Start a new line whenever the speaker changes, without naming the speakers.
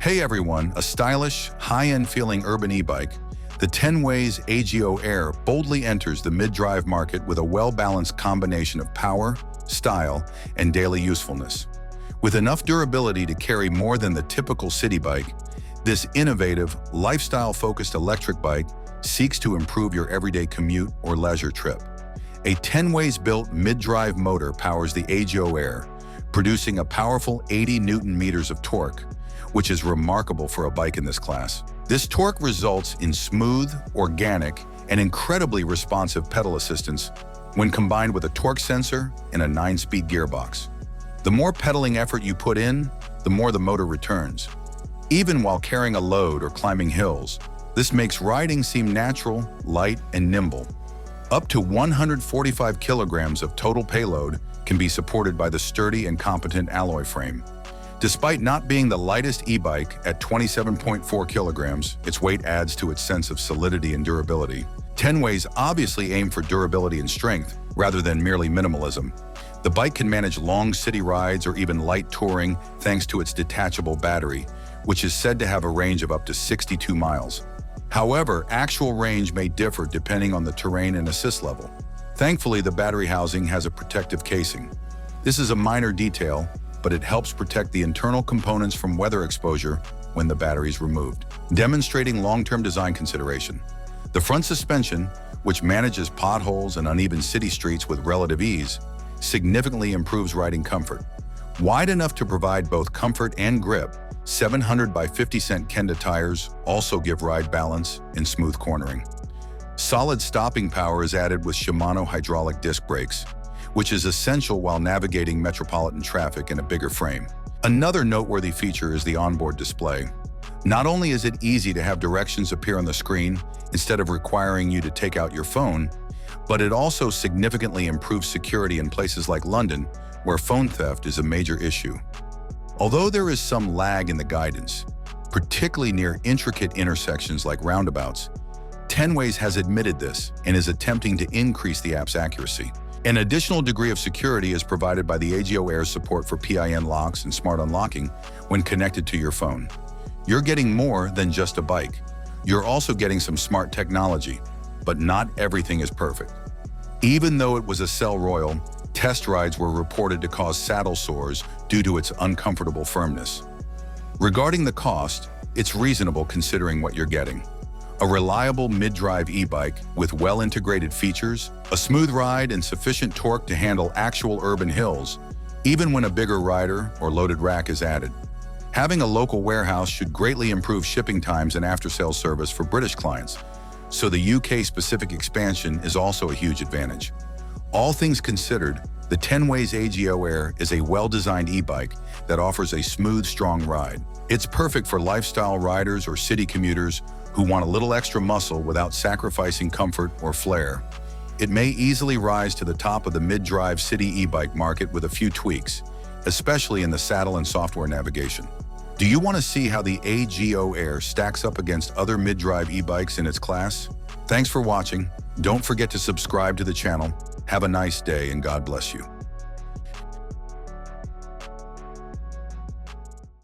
Hey everyone, a stylish, high-end feeling urban e-bike, the Tenways AGO Air boldly enters the mid-drive market with a well-balanced combination of power, style, and daily usefulness. With enough durability to carry more than the typical city bike, this innovative, lifestyle-focused electric bike seeks to improve your everyday commute or leisure trip. A Tenways-built mid-drive motor powers the AGO Air, producing a powerful 80 Newton-meters of torque, which is remarkable for a bike in this class. This torque results in smooth, organic, and incredibly responsive pedal assistance when combined with a torque sensor and a 9-speed gearbox. The more pedaling effort you put in, the more the motor returns. Even while carrying a load or climbing hills, this makes riding seem natural, light, and nimble. Up to 145 kilograms of total payload can be supported by the sturdy and competent alloy frame. Despite not being the lightest e-bike at 27.4 kilograms, its weight adds to its sense of solidity and durability. Tenways obviously aim for durability and strength, rather than merely minimalism. The bike can manage long city rides or even light touring thanks to its detachable battery, which is said to have a range of up to 62 miles. However, actual range may differ depending on the terrain and assist level. Thankfully, the battery housing has a protective casing. This is a minor detail, but it helps protect the internal components from weather exposure when the battery is removed, demonstrating long-term design consideration. The front suspension, which manages potholes and uneven city streets with relative ease, significantly improves riding comfort. Wide enough to provide both comfort and grip, 700 by 50 cent Kenda tires also give ride balance and smooth cornering. Solid stopping power is added with Shimano hydraulic disc brakes, which is essential while navigating metropolitan traffic in a bigger frame. Another noteworthy feature is the onboard display. Not only is it easy to have directions appear on the screen instead of requiring you to take out your phone, but it also significantly improves security in places like London, where phone theft is a major issue. Although there is some lag in the guidance, particularly near intricate intersections like roundabouts, Tenways has admitted this and is attempting to increase the app's accuracy. An additional degree of security is provided by the AGO Air's support for PIN locks and smart unlocking when connected to your phone. You're getting more than just a bike. You're also getting some smart technology, but not everything is perfect. Even though it was a Cell Royal, test rides were reported to cause saddle sores due to its uncomfortable firmness. Regarding the cost, it's reasonable considering what you're getting. A reliable mid-drive e-bike with well-integrated features, a smooth ride, and sufficient torque to handle actual urban hills, even when a bigger rider or loaded rack is added. Having a local warehouse should greatly improve shipping times and after-sales service for British clients, so the UK-specific expansion is also a huge advantage. All things considered, the Tenways AGO Air is a well-designed e-bike that offers a smooth, strong ride. It's perfect for lifestyle riders or city commuters who want a little extra muscle without sacrificing comfort or flair. It may easily rise to the top of the mid-drive city e-bike market with a few tweaks, especially in the saddle and software navigation. Do you want to see how the AGO Air stacks up against other mid-drive e-bikes in its class? Thanks for watching. Don't forget to subscribe to the channel. Have a nice day and God bless you.